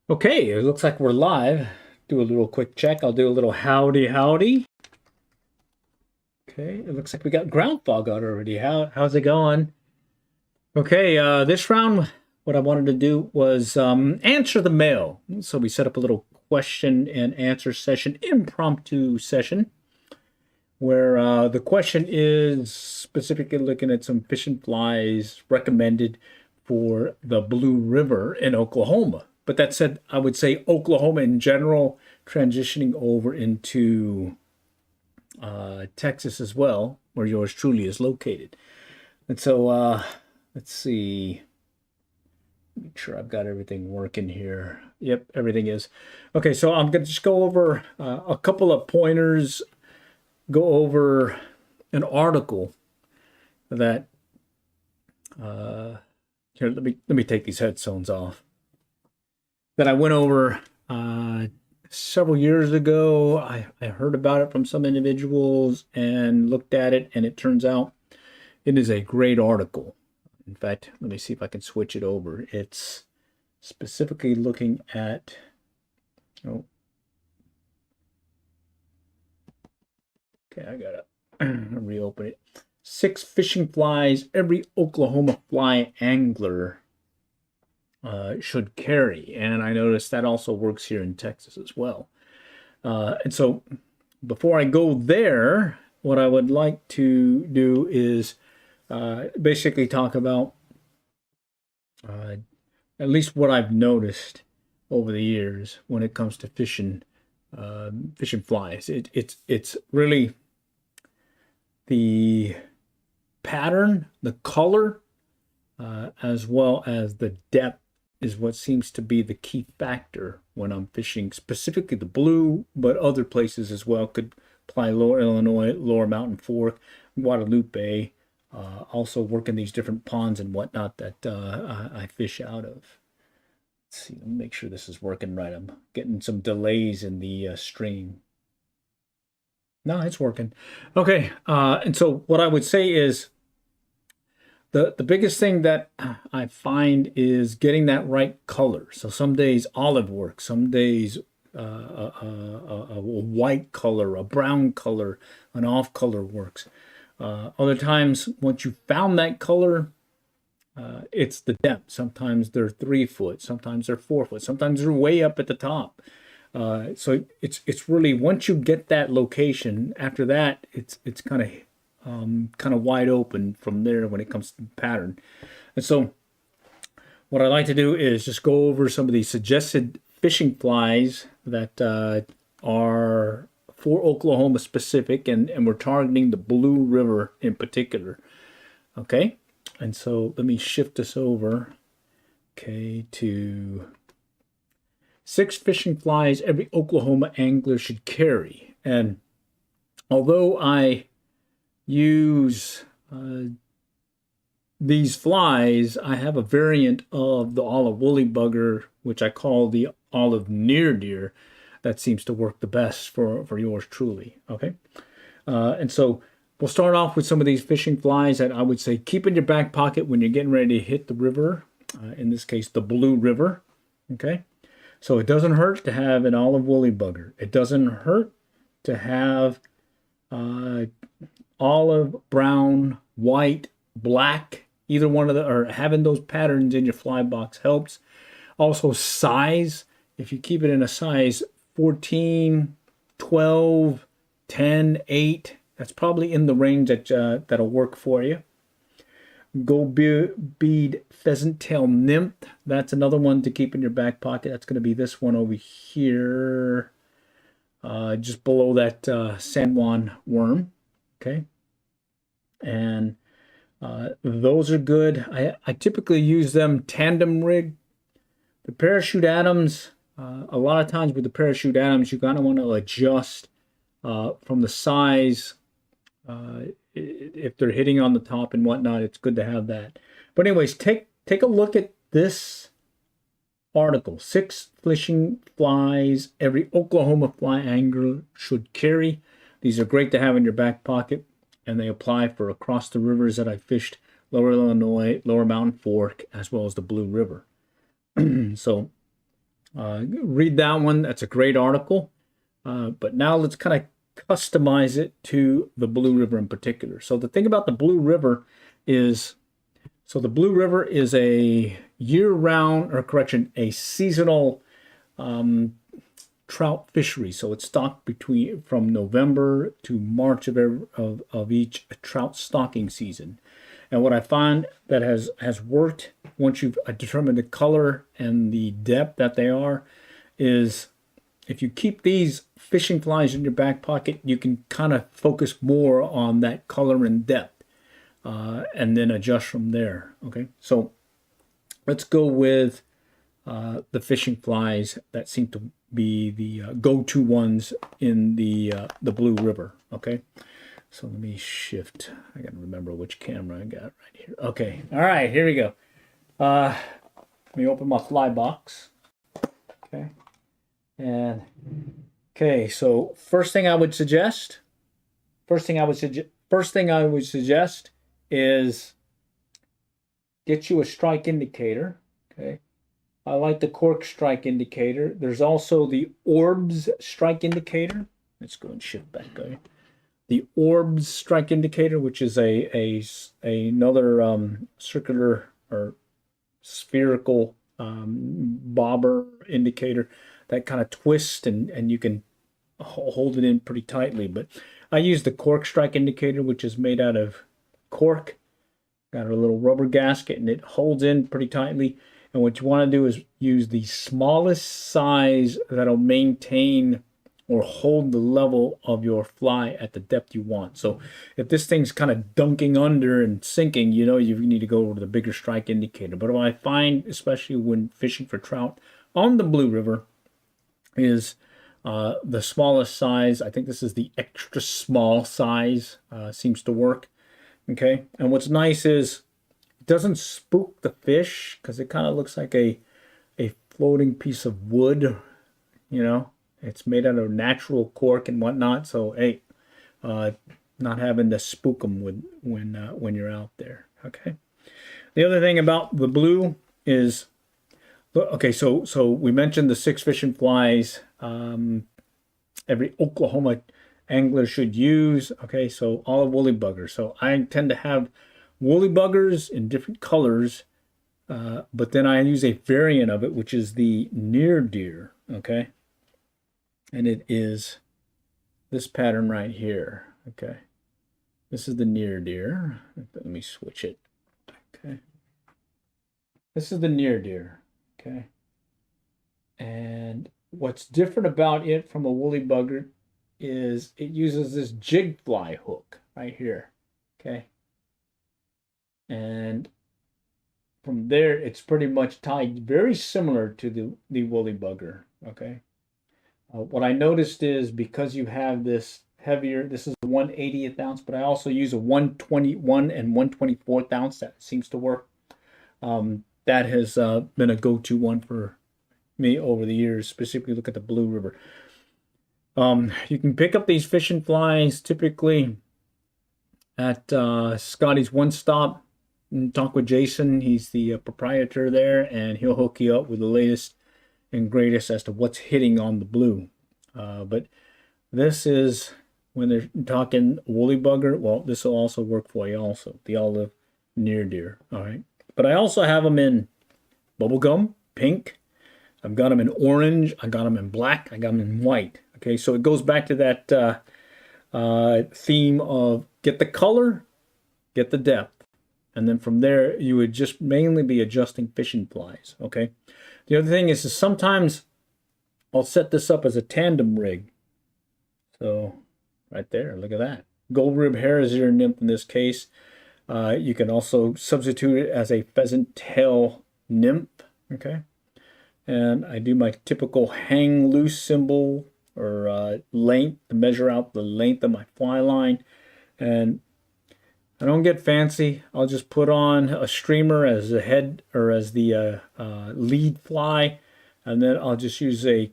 Okay, it looks like we're live. Do a little quick check. I'll do a little howdy howdy. Okay, it looks like we got ground fog out already. How's it going? Okay, this round, what I wanted to do was answer the mail. So we set up a little question and answer session, impromptu session, where the question is specifically looking at some fish and flies recommended for the Blue River in Oklahoma. But that said, I would say Oklahoma in general, transitioning over into Texas as well, where yours truly is located. And so let's see, make sure I've got everything working here. Yep, everything is. Okay, so I'm going to just go over a couple of pointers, go over an article that here, let me take these headphones off. That I went over several years ago. I heard about it from some individuals and looked at it, and it turns out it is a great article. In fact, let me see if I can switch it over. It's specifically looking at, oh, okay, I gotta reopen it. 6 fishing flies every Oklahoma fly angler should carry. And I noticed that also works here in Texas as well. And so before I go there, what I would like to do is basically talk about at least what I've noticed over the years when it comes to fishing flies. It's really the pattern, the color, as well as the depth is what seems to be the key factor when I'm fishing, specifically the blue, but other places as well. Could apply Lower Illinois, Lower Mountain Fork, Guadalupe, also work in these different ponds and whatnot that I fish out of. Let's see, let me make sure this is working right. I'm getting some delays in the stream. No, it's working. Okay, and so what I would say is the biggest thing that I find is getting that right color. So some days olive works, some days a white color, a brown color, an off color works. Other times, once you found that color, it's the depth. Sometimes they're 3 foot, sometimes they're 4 foot, sometimes they're way up at the top. So it's really once you get that location. After that, it's kind of wide open from there when it comes to the pattern. And so what I like to do is just go over some of these suggested fishing flies that are for Oklahoma specific, and we're targeting the Blue River in particular. Okay, and so let me shift this over, okay, to 6 fishing flies every Oklahoma angler should carry. And although I use these flies, I have a variant of the olive woolly bugger, which I call the olive near deer, that seems to work the best for yours truly. Okay, and so we'll start off with some of these fishing flies that I would say keep in your back pocket when you're getting ready to hit the river, in this case the Blue River. Okay, so it doesn't hurt to have an olive woolly bugger. It doesn't hurt to have olive, brown, white, black, either one of the, or having those patterns in your fly box helps. Also size, if you keep it in a size 14, 12, 10, 8, that's probably in the range that that'll work for you. Gold bead pheasant tail nymph, that's another one to keep in your back pocket. That's going to be this one over here, just below that San Juan worm. Okay, and those are good. I typically use them tandem rig. The parachute Adams, a lot of times with the parachute Adams, you kind of want to adjust from the size. If they're hitting on the top and whatnot, it's good to have that. But anyways, take a look at this article. 6 fishing flies every Oklahoma fly angler should carry. These are great to have in your back pocket, and they apply for across the rivers that I fished, Lower Illinois, Lower Mountain Fork, as well as the Blue River. So Read that one. That's a great article. But now let's kind of customize it to the Blue River in particular. So the thing about the Blue River is, so the Blue River is a year-round, or correction, a seasonal trout fishery. So it's stocked from November to March of each trout stocking season. And what I find that has worked once you've determined the color and the depth that they are is if you keep these fishing flies in your back pocket, you can kind of focus more on that color and depth and then adjust from there. Okay, so let's go with the fishing flies that seem to be the go-to ones in the Blue River. Okay, so let me shift. I gotta remember which camera I got right here. Okay, all right, here we go. Let me open my fly box. Okay, and okay, so first thing I would suggest is get you a strike indicator. Okay, I like the cork strike indicator. There's also the orbs strike indicator. Let's go and shift back. Okay. The orbs strike indicator, which is another circular or spherical bobber indicator that kind of twists and you can hold it in pretty tightly. But I use the cork strike indicator, which is made out of cork. Got a little rubber gasket and it holds in pretty tightly. And what you want to do is use the smallest size that'll maintain or hold the level of your fly at the depth you want. So if this thing's kind of dunking under and sinking, you know you need to go over to the bigger strike indicator. But what I find, especially when fishing for trout on the Blue River, is the smallest size. I think this is the extra small size, seems to work. Okay, and what's nice is it doesn't spook the fish because it kind of looks like a floating piece of wood, you know. It's made out of natural cork and whatnot, so hey, not having to spook them when you're out there. Okay. The other thing about the blue is, okay, so we mentioned the 6 fishing flies every Oklahoma angler should use. Okay, so all woolly buggers. So I tend to have woolly buggers in different colors, but then I use a variant of it, which is the near deer. Okay. And it is this pattern right here. Okay. This is the near deer. Let me switch it. Okay. This is the near deer. Okay. And what's different about it from a woolly bugger is it uses this jig fly hook right here. Okay. And from there, it's pretty much tied very similar to the woolly bugger. Okay. What I noticed is because you have this heavier, this is a 1/80th ounce, but I also use a 121 and 1/24th ounce. That seems to work. That has been a go-to one for me over the years, specifically look at the Blue River. You can pick up these fishing flies typically at Scotty's One Stop. Talk with Jason. He's the proprietor there, and he'll hook you up with the latest and greatest as to what's hitting on the blue. But this is when they're talking woolly bugger. Well, this will also work for you also, the olive near deer. All right. But I also have them in bubblegum, pink. I've got them in orange. I got them in black. I got them in white. Okay. So it goes back to that theme of get the color, get the depth. And then from there, you would just mainly be adjusting fishing flies. Okay. The other thing is sometimes I'll set this up as a tandem rig. So right there, look at that. Gold rib hair-ear nymph in this case. You can also substitute it as a pheasant tail nymph. Okay. And I do my typical hang loose symbol or length to measure out the length of my fly line. And I don't get fancy. I'll just put on a streamer as the head or as the lead fly, and then I'll just use a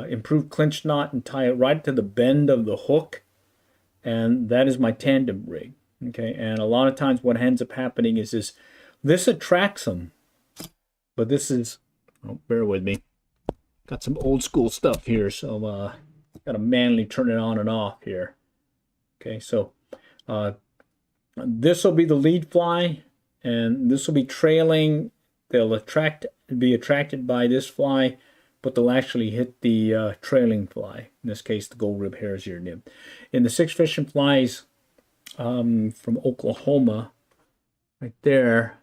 improved clinch knot and tie it right to the bend of the hook, and that is my tandem rig. Okay, and a lot of times what ends up happening is this attracts them, but this is, oh, bear with me. got some old school stuff here, so got to manually turn it on and off here. Okay, so this will be the lead fly, and this will be trailing. They'll be attracted by this fly, but they'll actually hit the trailing fly. In this case, the gold rib hare's ear nib. In the 6 fishing flies from Oklahoma, right there,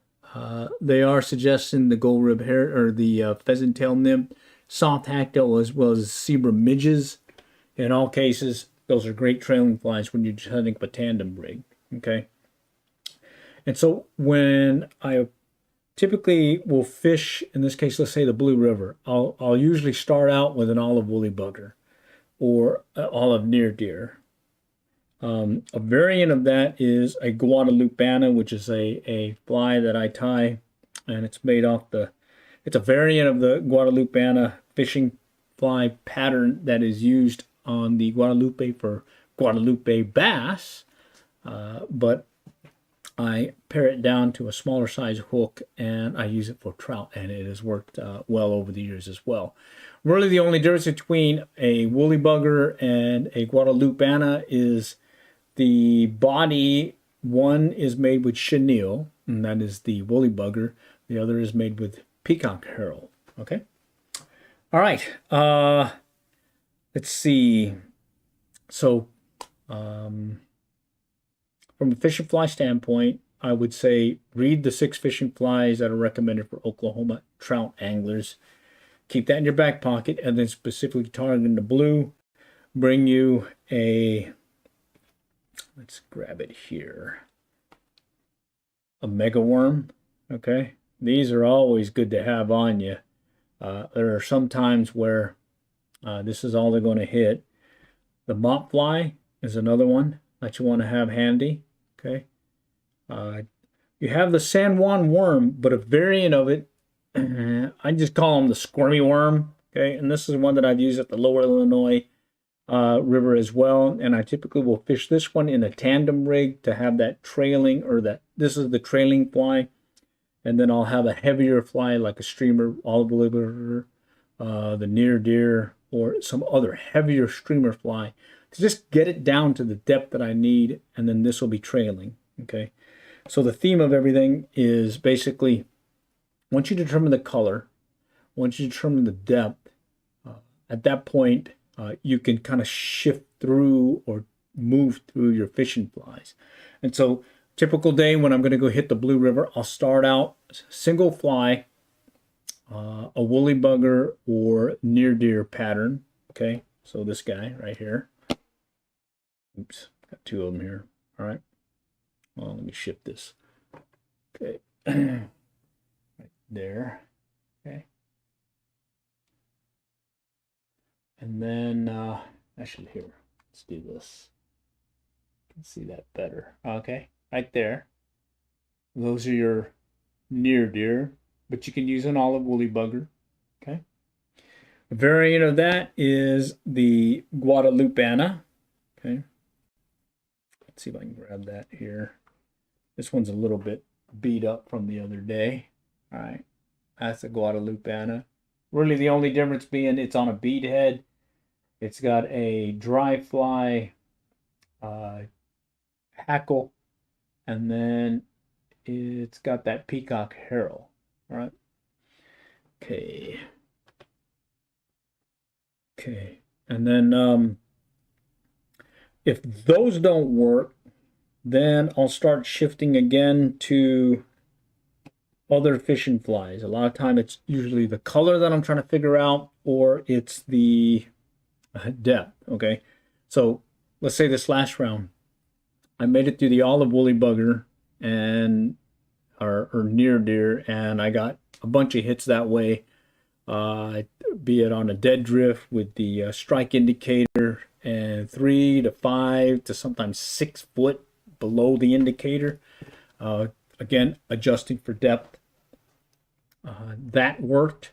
they are suggesting the gold rib hare or the pheasant tail nib, soft hacktail as well as zebra midges. In all cases, those are great trailing flies when you're setting up a tandem rig. Okay, and so when I typically will fish, in this case, let's say the Blue River, I'll usually start out with an olive woolly bugger or an olive near deer. A variant of that is a Guadalupana, which is a fly that I tie, and it's made off it's a variant of the Guadalupana fishing fly pattern that is used on the Guadalupe for Guadalupe bass, but I pare it down to a smaller size hook and I use it for trout, and it has worked well over the years as well. Really, the only difference between a woolly bugger and a Guadalupana is the body. One is made with chenille, and that is the woolly bugger. The other is made with peacock herald. Okay. All right. Let's see. So, from a fishing fly standpoint, I would say read the 6 fishing flies that are recommended for Oklahoma trout anglers. Keep that in your back pocket, and then specifically targeting the blue, bring you a, let's grab it here, a mega worm. Okay, these are always good to have on you. There are some times where this is all they're going to hit. The mop fly is another one that you want to have handy. Okay, you have the San Juan worm, but a variant of it, I just call them the squirmy worm. Okay, and this is one that I've used at the Lower Illinois River as well, and I typically will fish this one in a tandem rig to have that trailing, or that this is the trailing fly, and then I'll have a heavier fly like a streamer, olive liver, the near deer, or some other heavier streamer fly to just get it down to the depth that I need, and then this will be trailing. Okay, so the theme of everything is basically, once you determine the color, once you determine the depth, at that point you can kind of shift through or move through your fishing flies. And so typical day when I'm going to go hit the Blue River, I'll start out single fly, a woolly bugger or near deer pattern. Okay, so this guy right here. Oops, got 2 of them here. All right, well, let me shift this. Okay, right there. Okay, and then actually here, let's do this. You can see that better. Okay, right there. Those are your near deer, but you can use an olive woolly bugger. Okay, a variant of that is the Guadalupana. Okay, let's see if I can grab that here. This one's a little bit beat up from the other day. All right, that's a Guadalupana. Really, the only difference being it's on a bead head. It's got a dry fly hackle, and then it's got that peacock herald. All right. Okay. Okay. And then if those don't work, then I'll start shifting again to other fishing flies. A lot of time it's usually the color that I'm trying to figure out, or it's the depth. Okay, so let's say this last round I made it through the olive woolly bugger and or near deer, and I got a bunch of hits that way, be it on a dead drift with the strike indicator and 3 to 5 to sometimes 6 foot below the indicator, again adjusting for depth. That worked.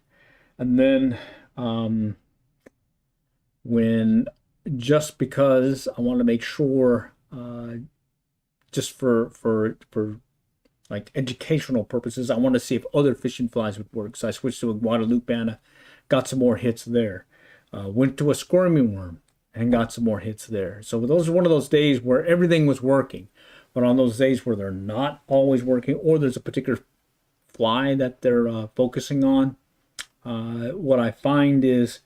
And then when, just because I want to make sure, just for like educational purposes, I want to see if other fishing flies would work. So I switched to a Guadalupana, got some more hits there. Went to a squirmy worm and got some more hits there. So those are one of those days where everything was working. But on those days where they're not always working, or there's a particular fly that they're focusing on, what I find is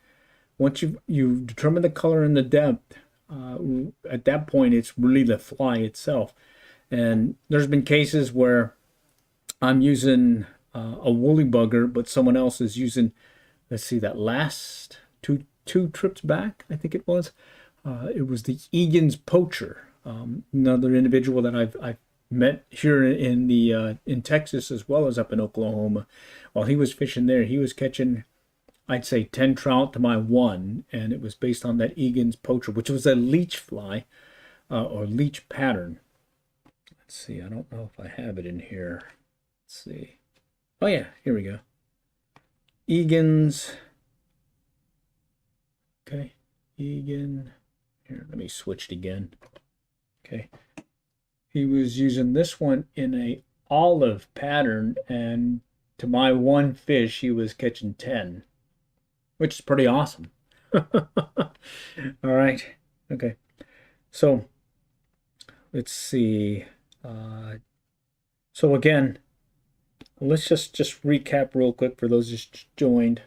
once you determine the color and the depth, at that point it's really the fly itself. And there's been cases where I'm using a woolly bugger, but someone else is using, let's see, that last two trips back, I think it was the Egan's poacher, another individual that I've met here in Texas as well as up in Oklahoma. While he was fishing there, he was catching, I'd say 10 trout to my 1, and it was based on that Egan's poacher, which was a leech fly or leech pattern. Let's see, I don't know if I have it in here. Let's see. Oh yeah, here we go. Egan's. Okay, Egan. Here, let me switch it again. Okay. He was using this one in a olive pattern, and to my 1 fish, he was catching 10, which is pretty awesome. All right. Okay. So let's see. So again, let's just recap real quick for those just joined.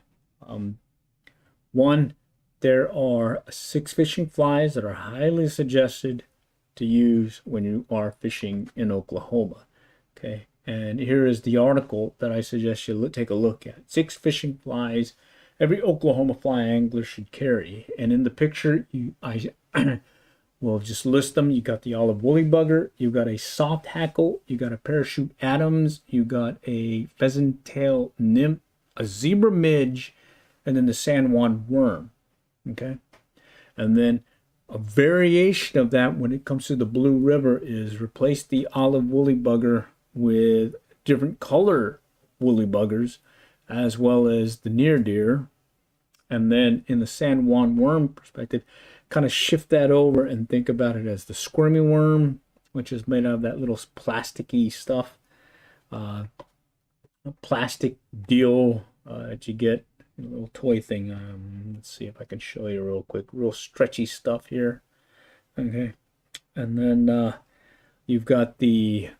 1, there are 6 fishing flies that are highly suggested to use when you are fishing in Oklahoma. Okay, and here is the article that I suggest you take a look at. 6 fishing flies every Oklahoma fly angler should carry. And in the picture, I will just list them. You got the olive woolly bugger, you got a soft hackle, you got a parachute Adams, you got a pheasant tail nymph, a zebra midge, and then the San Juan worm. Okay, and then a variation of that when it comes to the Blue River is replace the olive woolly bugger with different color woolly buggers, as well as the near deer. And then in the San Juan worm perspective, kind of shift that over and think about it as the squirmy worm, which is made out of that little plasticky stuff, a plastic deal that you get, a little toy thing. Let's see if I can show you real quick. Real stretchy stuff here. Okay, and then you've got the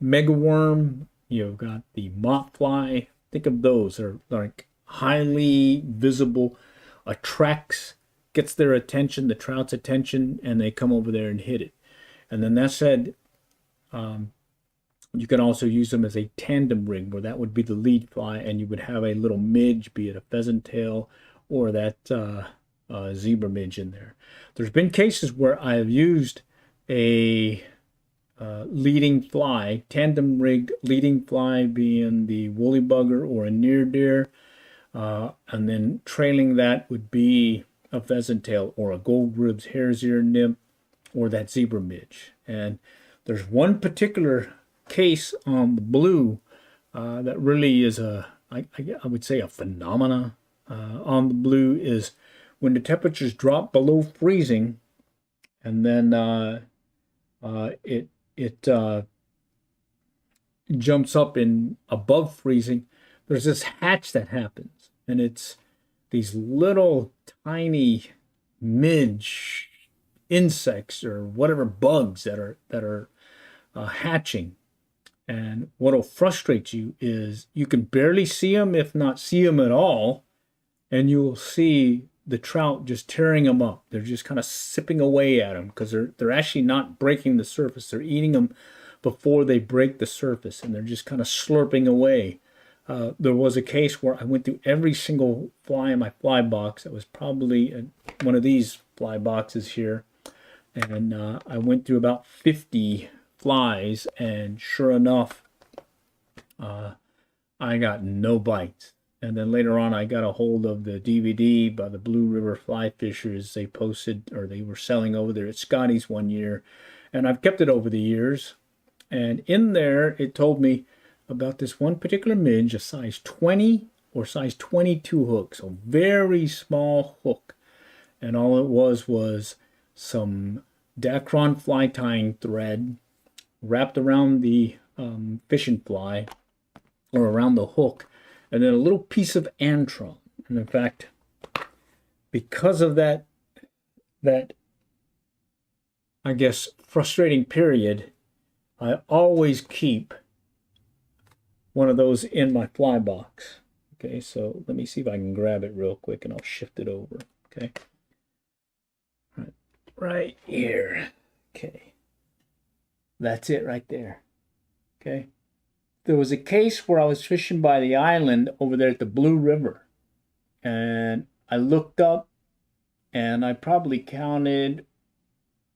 mega worm. You've got the moth fly. Think of those. They're like highly visible, gets their attention, the trout's attention, and they come over there and hit it. And then that said, you can also use them as a tandem rig, where that would be the lead fly, and you would have a little midge, be it a pheasant tail or that zebra midge in there. There's been cases where I have used a leading fly, tandem rig leading fly being the woolly bugger or a near deer, and then trailing that would be a pheasant tail or a gold ribs hare's ear nymph or that zebra midge. And there's one particular case on the blue that really is I would say a phenomena on the blue, is when the temperatures drop below freezing, and then it jumps up in above freezing. There's this hatch that happens, and it's these little tiny midge insects or whatever bugs that are hatching. And what'll frustrate you is you can barely see them, if not see them at all, and you'll see the trout just tearing them up. They're just kind of sipping away at them because they're actually not breaking the surface. They're eating them before they break the surface, and they're just kind of slurping away. There was a case where I went through every single fly in my fly box. That was probably one of these fly boxes here, and I went through about 50 flies, and sure enough, I got no bites. And then later on, I got a hold of the DVD by the Blue River Fly Fishers. They posted, or they were selling over there at Scotty's one year, and I've kept it over the years. And in there, it told me about this one particular midge, a size 20 or size 22 hook, so very small hook. And all it was some Dacron fly tying thread wrapped around the fishing fly or around the hook, and then a little piece of antron. And in fact, because of that I guess frustrating period, I always keep one of those in my fly box. Okay, so let me see if I can grab it real quick and I'll shift it over. Okay. Right here. Okay. That's it right there. Okay. There was a case where I was fishing by the island over there at the Blue River. And I looked up and I probably counted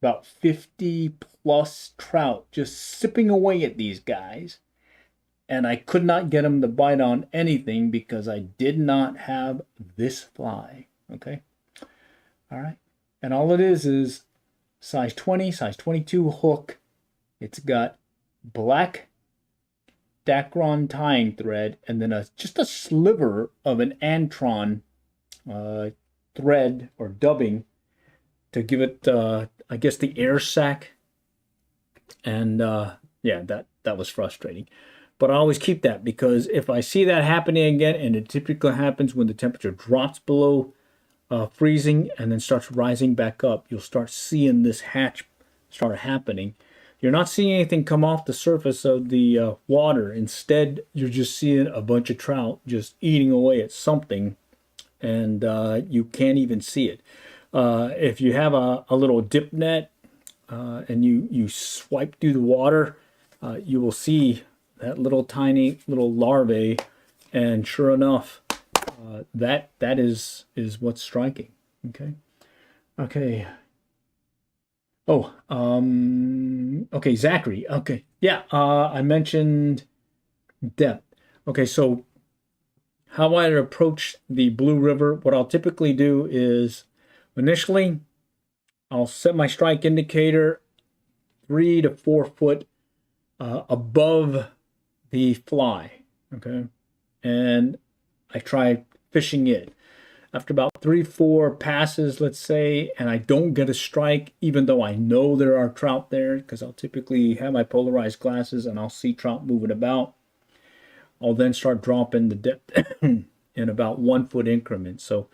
about 50 plus trout just sipping away at these guys. And I could not get them to bite on anything because I did not have this fly. Okay. All right. And all it is size 20, size 22 hook. It's got black Dacron tying thread and then just a sliver of an Antron thread or dubbing to give it, I guess, the air sac. And yeah, that was frustrating. But I always keep that because if I see that happening again, and it typically happens when the temperature drops below freezing and then starts rising back up, you'll start seeing this hatch start happening. You're not seeing anything come off the surface of the water. Instead, you're just seeing a bunch of trout just eating away at something, and you can't even see it. If you have a little dip net and you swipe through the water, you will see that little tiny little larvae, and sure enough, that is what's striking. Okay. Oh, okay, Zachary. Okay, yeah, I mentioned depth. Okay, so how I approach the Blue River, what I'll typically do is initially I'll set my strike indicator 3 to 4 foot above the fly, okay, and I try fishing it. After about 3-4 passes, let's say, and I don't get a strike, even though I know there are trout there, because I'll typically have my polarized glasses and I'll see trout moving about, I'll then start dropping the depth in about 1 foot increments. So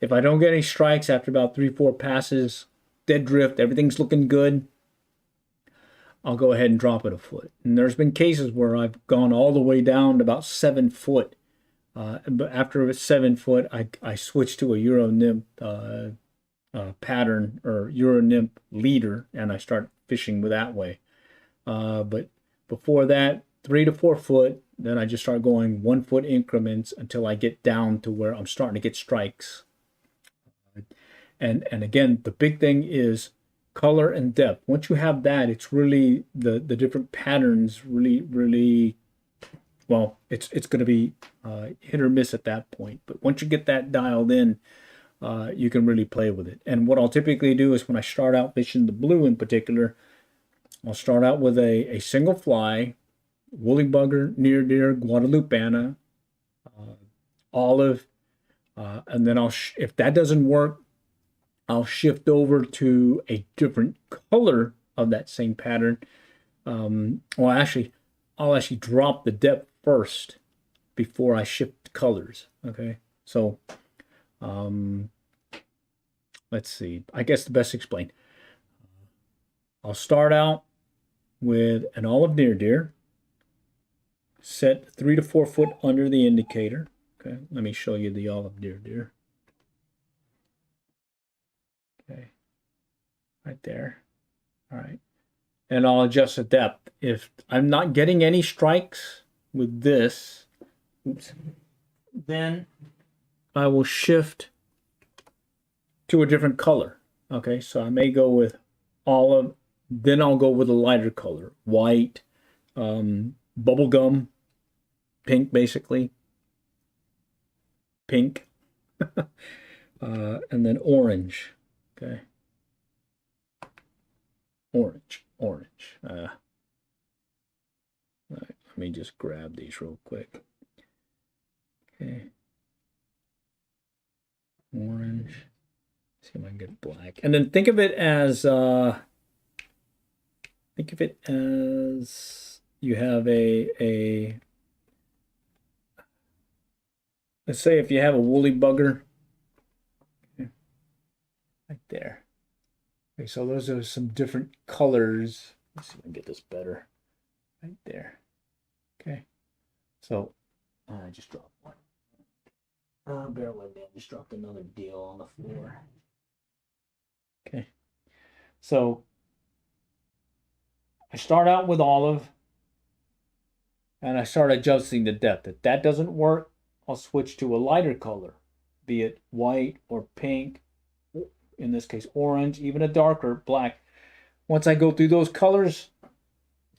if I don't get any strikes after about 3-4 passes, dead drift, everything's looking good, I'll go ahead and drop it a foot. And there's been cases where I've gone all the way down to about 7 foot. But after 7 foot, I switched to a Euro nymph pattern or Euro nymph leader, and I start fishing with that way. But before that, 3 to 4 foot, then I just start going 1 foot increments until I get down to where I'm starting to get strikes. And again, the big thing is color and depth. Once you have that, it's really the different patterns really well, it's going to be hit or miss at that point. But once you get that dialed in, you can really play with it. And what I'll typically do is when I start out fishing the blue in particular, I'll start out with a single fly, woolly bugger, near deer, Guadalupana, olive, and then if that doesn't work, I'll shift over to a different color of that same pattern. Well, actually, I'll actually drop the depth first before I shift colors. Okay, so let's see. I guess the best to explain. I'll start out with an olive near deer, set 3 to 4 foot under the indicator. Okay, let me show you the olive near deer. Okay, right there. All right, and I'll adjust the depth. If I'm not getting any strikes with this, then I will shift to a different color. Okay, so I may go with olive, then I'll go with a lighter color, white, bubblegum, pink, basically, pink, and then orange. Okay, orange. All right, let me just grab these real quick. Okay, orange. See if I can get black, and then think of it as you have a let's say if you have a woolly bugger, okay, right there. Okay, so those are some different colors. Let's see if I can get this better. Right there. Okay. So I just dropped one. Bear with me. I just dropped another deal on the floor. Okay. So I start out with olive and I start adjusting the depth. If that doesn't work, I'll switch to a lighter color, be it white or pink, in this case orange, even a darker black. Once I go through those colors,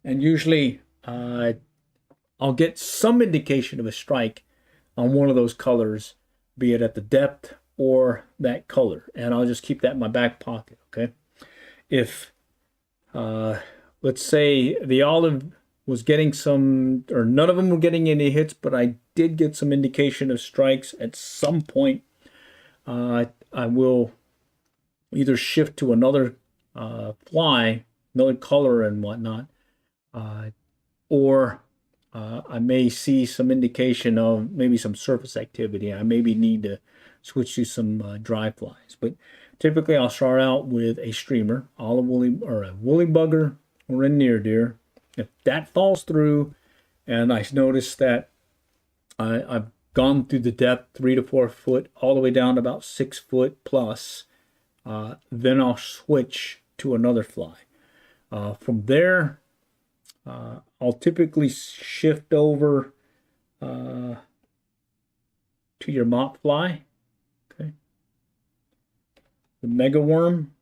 and usually I'll get some indication of a strike on one of those colors, be it at the depth or that color, and I'll just keep that in my back pocket. Okay. If let's say the olive was getting some, or none of them were getting any hits, but I did get some indication of strikes at some point, I will either shift to another fly, another color and whatnot, or I may see some indication of maybe some surface activity. I maybe need to switch to some dry flies. But typically I'll start out with a streamer, olive woolly, or a woolly bugger, or a near deer. If that falls through and I notice that I've gone through the depth 3 to 4 foot all the way down to about 6 foot plus, then I'll switch to another fly. From there, I'll typically shift over to your mop fly. Okay. The mega worm.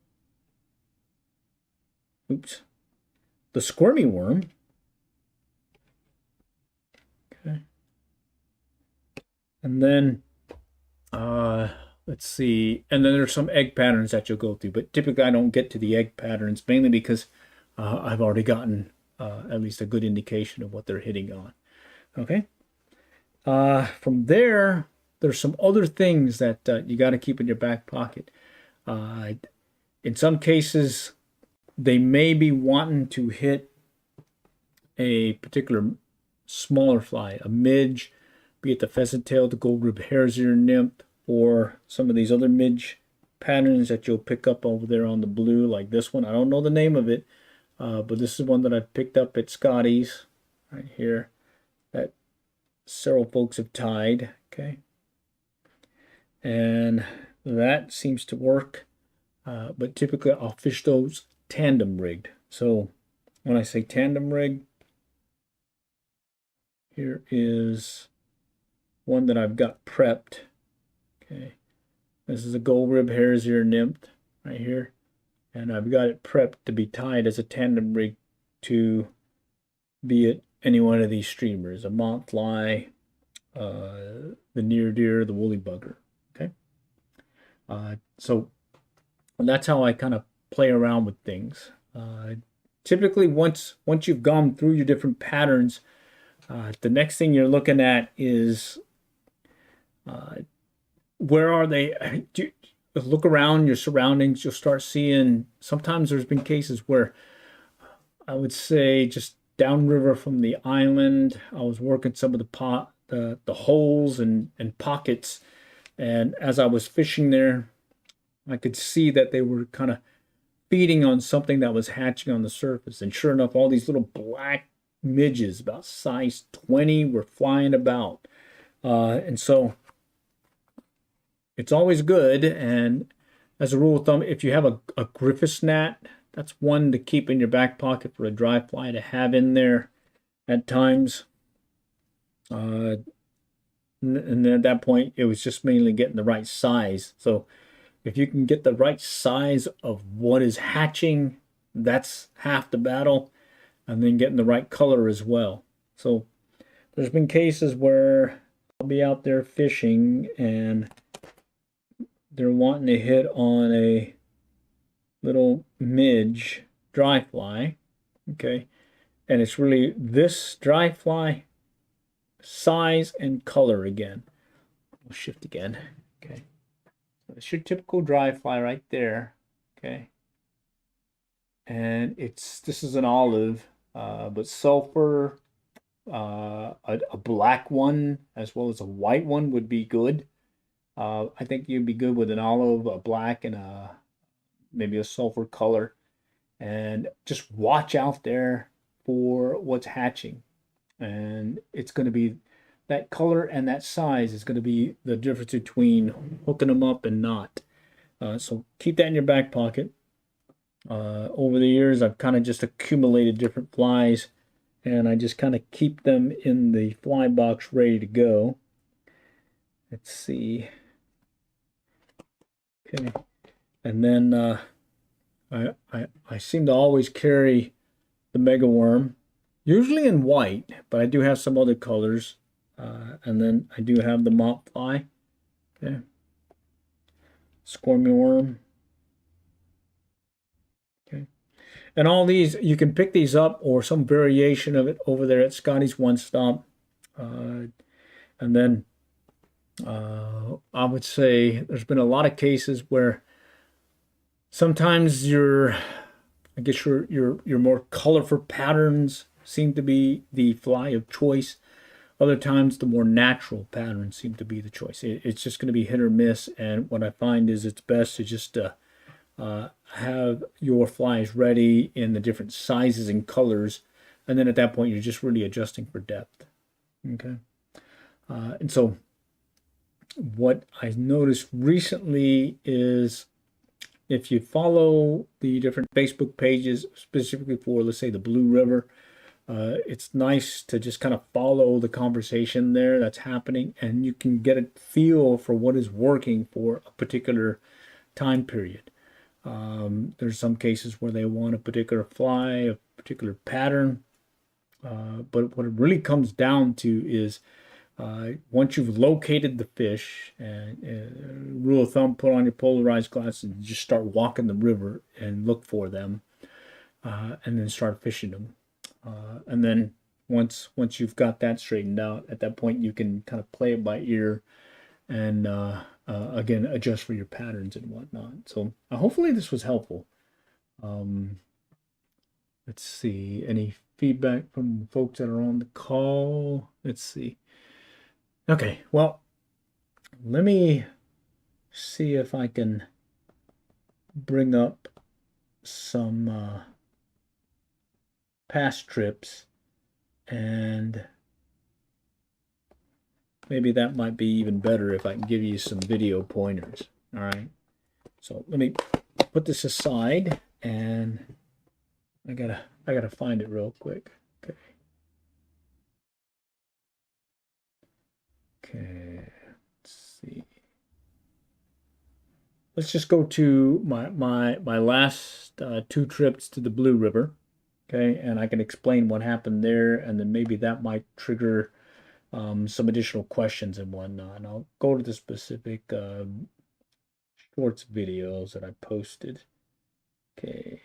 Oops. The squirmy worm. Okay. And then let's see. And then there's some egg patterns that you'll go through, but typically I don't get to the egg patterns, mainly because I've already gotten at least a good indication of what they're hitting on. Okay. From there, there's some other things that you got to keep in your back pocket. In some cases, they may be wanting to hit a particular smaller fly, a midge, be it the pheasant tail, the gold rib hare's ear nymph, or some of these other midge patterns that you'll pick up over there on the blue, like this one. I don't know the name of it, but this is one that I picked up at Scotty's right here that several folks have tied. Okay. And that seems to work. But typically I'll fish those tandem rigged. So when I say tandem rig, here is one that I've got prepped. Okay. This is a gold rib hare's ear nymph right here. And I've got it prepped to be tied as a tandem rig to be it any one of these streamers, a mont fly, the near deer, the woolly bugger. Okay. So that's how I kind of play around with things. Typically, once you've gone through your different patterns, the next thing you're looking at is where are they? Look around your surroundings. You'll start seeing. Sometimes there's been cases where I would say just downriver from the island, I was working some of the holes and pockets, and as I was fishing there, I could see that they were kind of feeding on something that was hatching on the surface. And sure enough, all these little black midges, about size 20, were flying about. And so it's always good. And as a rule of thumb, if you have a Griffiths gnat, that's one to keep in your back pocket for a dry fly to have in there at times. And at that point, it was just mainly getting the right size. So if you can get the right size of what is hatching, that's half the battle, and then getting the right color as well. So there's been cases where I'll be out there fishing and they're wanting to hit on a little midge dry fly, okay? And it's really this dry fly size and color again. We'll shift again, okay? It's your typical dry fly right there, okay? And this is an olive, but sulfur, a black one as well as a white one would be good. I think you'd be good with an olive, a black, and maybe a sulfur color. And just watch out there for what's hatching. And it's going to be that color and that size is going to be the difference between hooking them up and not. So keep that in your back pocket. Over the years, I've kind of just accumulated different flies, and I just kind of keep them in the fly box ready to go. Let's see. Okay. And then I seem to always carry the mega worm, usually in white, but I do have some other colors. And then I do have the mop fly. Okay. Squirmy worm. Okay. And all these, you can pick these up or some variation of it over there at Scotty's One Stop. And then I would say there's been a lot of cases where sometimes I guess your more colorful patterns seem to be the fly of choice. Other times, the more natural patterns seem to be the choice. It's just going to be hit or miss. And what I find is it's best to just have your flies ready in the different sizes and colors. And then at that point, you're just really adjusting for depth. Okay. And so what I noticed recently is if you follow the different Facebook pages, specifically for, let's say, the Blue River, it's nice to just kind of follow the conversation there that's happening, and you can get a feel for what is working for a particular time period. There's some cases where they want a particular fly, a particular pattern, but what it really comes down to is once you've located the fish, and rule of thumb, put on your polarized glasses and just start walking the river and look for them, and then start fishing them. And then once you've got that straightened out, at that point you can kind of play it by ear and again adjust for your patterns and whatnot. So hopefully this was helpful. Let's see, any feedback from folks that are on the call? Let's see. Okay, well, let me see if I can bring up some past trips, and maybe that might be even better if I can give you some video pointers. All right, so let me put this aside, and I gotta find it real quick. Okay, let's see. Let's just go to my last 2 trips to the Blue River. Okay, and I can explain what happened there, and then maybe that might trigger some additional questions and whatnot. And I'll go to the specific shorts videos that I posted. Okay.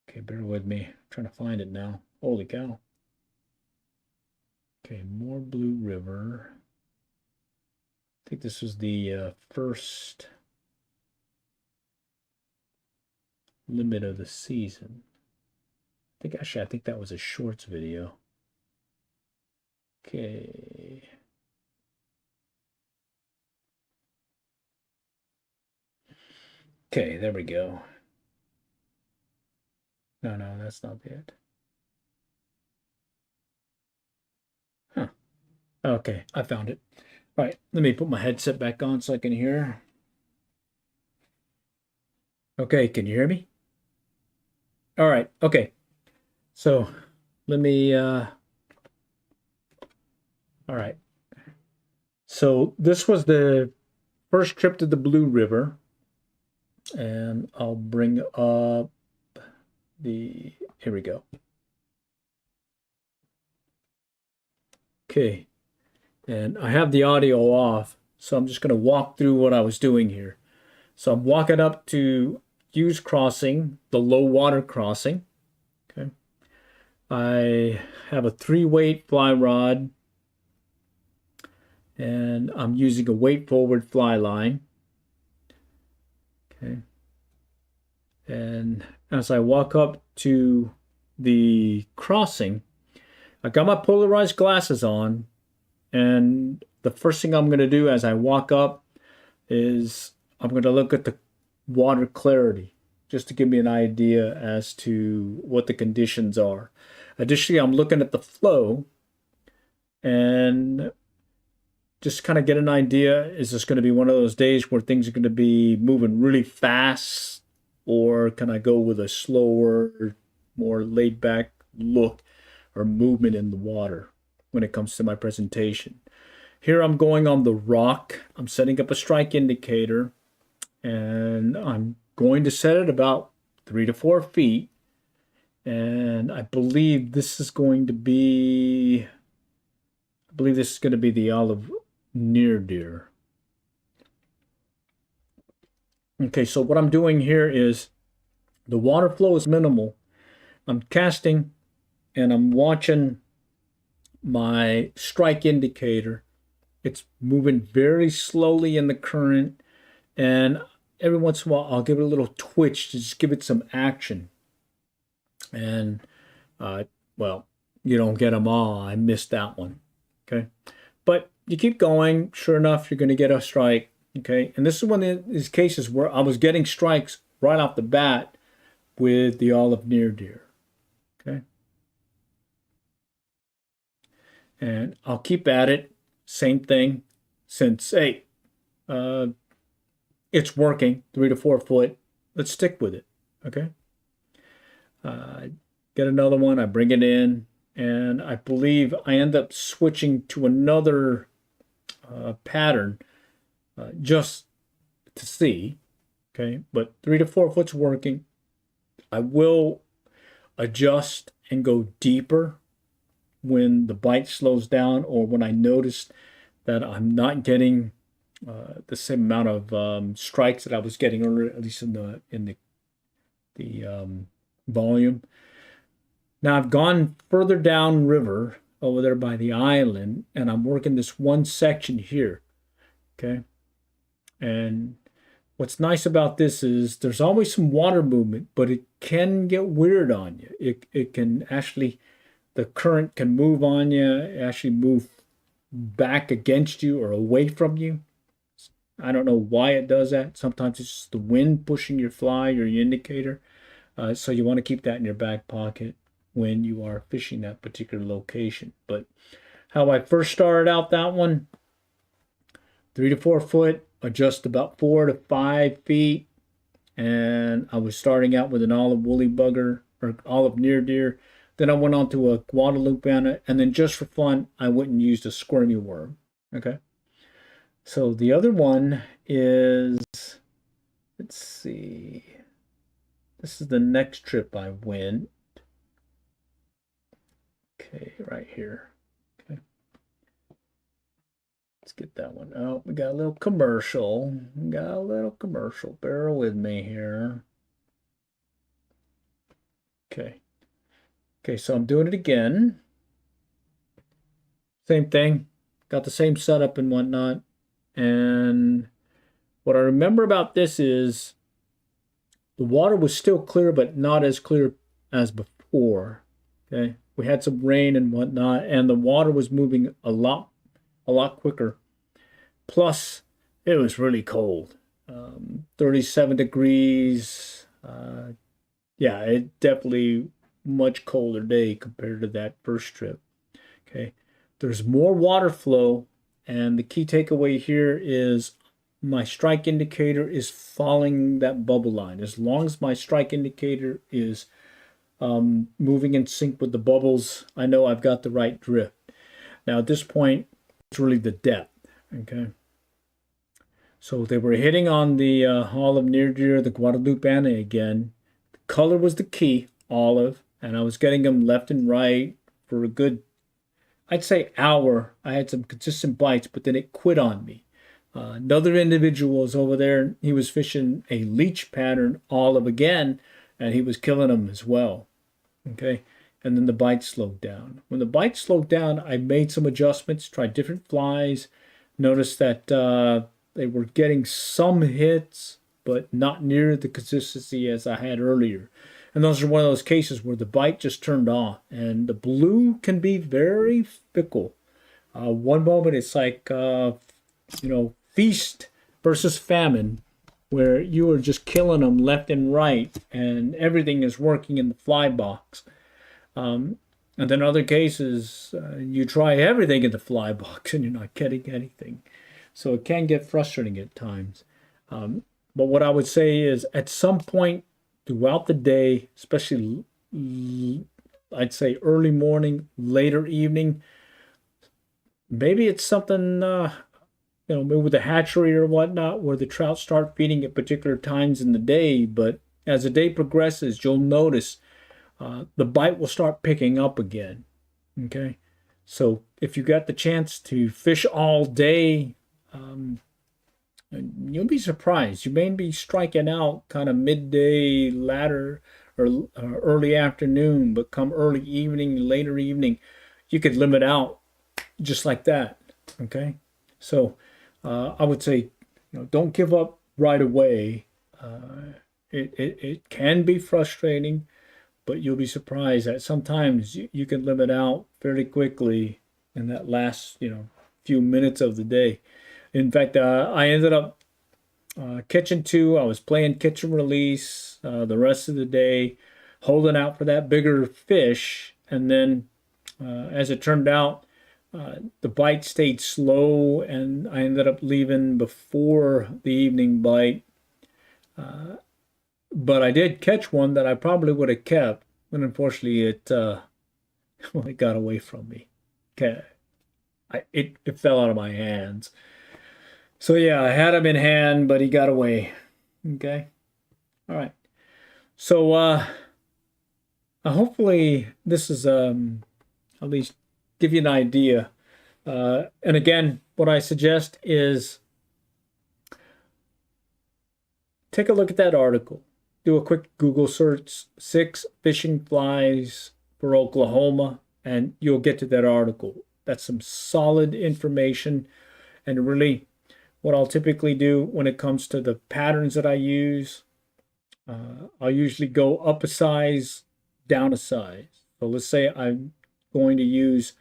Okay, bear with me. I'm trying to find it now. Holy cow. Okay, more Blue River. I think this was the first limit of the season. I think that was a shorts video. Okay. Okay, there we go. No, that's not it. Huh. Okay, I found it. All right, let me put my headset back on so I can hear. Okay, can you hear me? All right, okay. So let me, all right. So this was the first trip to the Blue River, and I'll bring up here we go. Okay, and I have the audio off, so I'm just going to walk through what I was doing here. So I'm walking up to Hughes Crossing, the low water crossing. Okay, I have a 3-weight fly rod, and I'm using a weight forward fly line. Okay, and as I walk up to the crossing, I got my polarized glasses on, and the first thing I'm going to do as I walk up is I'm going to look at the water clarity just to give me an idea as to what the conditions are. Additionally, I'm looking at the flow and just kind of get an idea, is this going to be one of those days where things are going to be moving really fast, or can I go with a slower, more laid back look or movement in the water when it comes to my presentation? Here I'm going on the rock. I'm setting up a strike indicator, and I'm going to set it about 3 to 4 feet. And I believe this is going to be the olive near deer. Okay, so what I'm doing here is the water flow is minimal. I'm casting and I'm watching my strike indicator. It's moving very slowly in the current, and every once in a while I'll give it a little twitch to just give it some action. And well, you don't get them all. I missed that one. Okay, but you keep going. Sure enough, you're going to get a strike. Okay, and this is one of these cases where I was getting strikes right off the bat with the olive near deer. Okay, and I'll keep at it. Same thing, since hey, it's working 3 to 4 foot. Let's stick with it. Okay. Get another one. I bring it in, and I believe I end up switching to another pattern just to see. Okay, but 3 to 4 foot's working. I will adjust and go deeper when the bite slows down, or when I notice that I'm not getting the same amount of strikes that I was getting earlier, at least in the volume. Now I've gone further down river over there by the island, and I'm working this one section here. Okay, and what's nice about this is there's always some water movement, but it can get weird on you. It can actually, the current can move on you, actually move back against you or away from you. I don't know why it does that. Sometimes it's just the wind pushing your fly or your indicator. So you want to keep that in your back pocket when you are fishing that particular location. But how I first started out that one, 3 to 4 foot, adjust about 4 to 5 feet. And I was starting out with an olive woolly bugger or olive near deer. Then I went on to a Guadalupe, and then just for fun, I went and used a squirmy worm. Okay. So the other one is, let's see. This is the next trip I went. Okay, right here. Okay. Let's get that one. Oh, we got a little commercial. Bear with me here. Okay. Okay, so I'm doing it again. Same thing. Got the same setup and whatnot. And what I remember about this is the water was still clear, but not as clear as before. Okay, we had some rain and whatnot, and the water was moving a lot quicker. Plus, it was really cold, 37 degrees. Yeah, it definitely much colder day compared to that first trip. Okay, there's more water flow, and the key takeaway here is my strike indicator is following that bubble line. As long as my strike indicator is moving in sync with the bubbles, I know I've got the right drift. Now at this point, it's really the depth. Okay, so they were hitting on the olive near deer, the Guadalupe again. The color was the key, olive, and I was getting them left and right for a good, I'd say, hour. I had some consistent bites, but then it quit on me. Another individual was over there. He was fishing a leech pattern olive again, and he was killing them as well. Okay, and then the bite slowed down. When the bite slowed down, I made some adjustments, tried different flies, noticed that they were getting some hits, but not near the consistency as I had earlier. And those are one of those cases where the bite just turned off. And the blue can be very fickle. One moment it's like, feast versus famine, where you are just killing them left and right, and everything is working in the fly box. And then other cases, you try everything in the fly box and you're not getting anything. So it can get frustrating at times. But what I would say is at some point throughout the day, especially I'd say early morning, later evening, maybe it's something, maybe with the hatchery or whatnot, where the trout start feeding at particular times in the day. But as the day progresses, you'll notice the bite will start picking up again. Okay. So if you got the chance to fish all day, you'll be surprised. You may be striking out kind of midday, latter, or early afternoon, but come early evening, later evening, you could limit out just like that. Okay. So I would say, don't give up right away. It can be frustrating, but you'll be surprised that sometimes you can limit out fairly quickly in that last, few minutes of the day. In fact, I ended up catching two. I was playing catch and release the rest of the day, holding out for that bigger fish. And then, as it turned out, the bite stayed slow, and I ended up leaving before the evening bite. But I did catch one that I probably would have kept, but unfortunately it got away from me. Okay, it fell out of my hands. So yeah, I had him in hand, but he got away. Okay, all right. So hopefully this is at least give you an idea. And again, what I suggest is take a look at that article. Do a quick Google search, 6 fishing flies for Oklahoma, and you'll get to that article. That's some solid information. And really, what I'll typically do when it comes to the patterns that I use, I'll usually go up a size, down a size. So let's say I'm going to use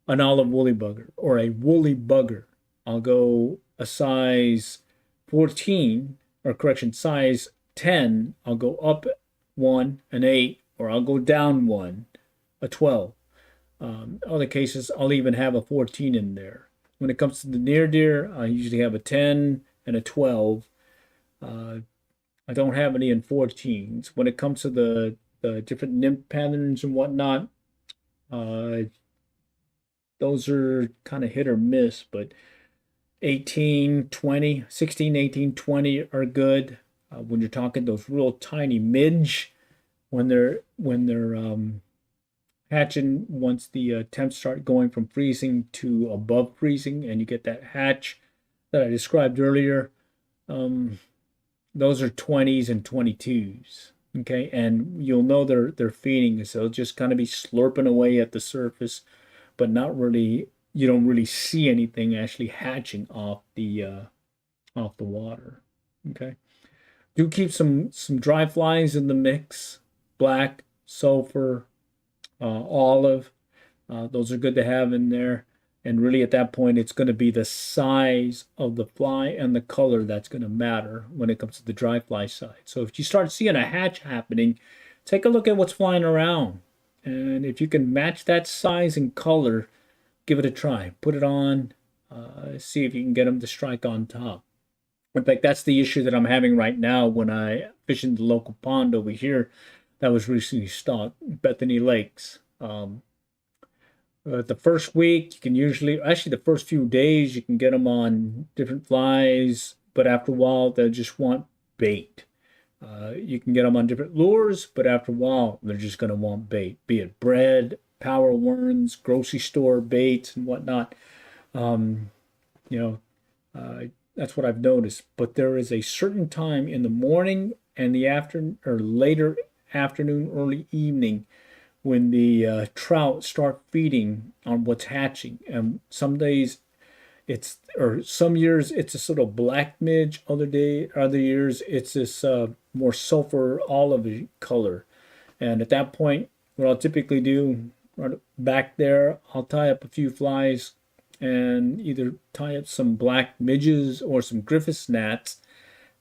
an olive woolly bugger or a woolly bugger. I'll go a size 14, or correction, size 10. I'll go up 1, an 8, or I'll go down 1, a 12. Other cases, I'll even have a 14 in there. When it comes to the near deer, I usually have a 10 and a 12. I don't have any in 14s. When it comes to the different nymph patterns and whatnot, those are kind of hit or miss, but 18, 20, 16, 18, 20 are good. When you're talking those real tiny midge, when they're hatching, once the temps start going from freezing to above freezing, and you get that hatch that I described earlier, those are 20s and 22s. Okay, and you'll know they're feeding, so they'll just kind of be slurping away at the surface, but not really. You don't really see anything actually hatching off the water. Okay, do keep some dry flies in the mix: black, sulfur, olive. Those are good to have in there. And really, at that point, it's going to be the size of the fly and the color that's going to matter when it comes to the dry fly side. So if you start seeing a hatch happening, take a look at what's flying around. And if you can match that size and color, give it a try. Put it on, see if you can get them to strike on top. In fact, that's the issue that I'm having right now when I fish in the local pond over here that was recently stocked, Bethany Lakes. The first week, you can usually, actually the first few days, you can get them on different flies, but after a while, they'll just want bait. You can get them on different lures, but after a while, they're just going to want bait, be it bread, power worms, grocery store baits, and whatnot. That's what I've noticed. But there is a certain time in the morning and the afternoon, or later afternoon, early evening, when the trout start feeding on what's hatching. And some days some years it's a sort of black midge, other years it's this more sulfur olive color. And at that point, what I'll typically do, right back there, I'll tie up a few flies and either tie up some black midges or some Griffiths gnats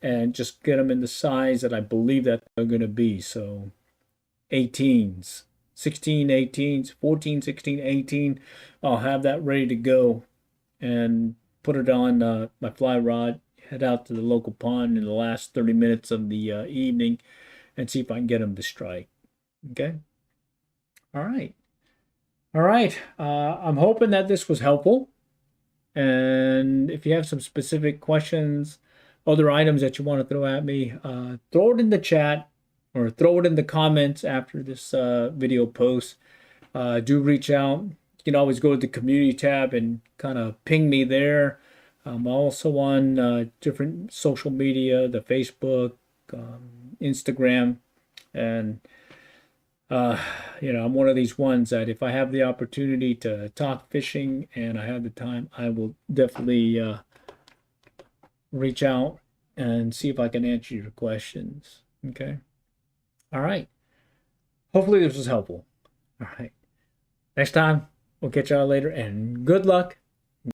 and just get them in the size that I believe that they're going to be. So 18s, 16, 18s, 14, 16, 18. I'll have that ready to go and put it on my fly rod, head out to the local pond in the last 30 minutes of the evening and see if I can get them to strike. Okay. All right. All right. I'm hoping that this was helpful. And if you have some specific questions, other items that you want to throw at me, throw it in the chat or throw it in the comments after this video post. Do reach out. You can always go to the community tab and kind of ping me there. I'm also on different social media, the Facebook, Instagram, and I'm one of these ones that if I have the opportunity to talk fishing and I have the time, I will definitely reach out and see if I can answer your questions. Okay. All right. Hopefully this was helpful. All right. Next time, we'll catch y'all later and good luck.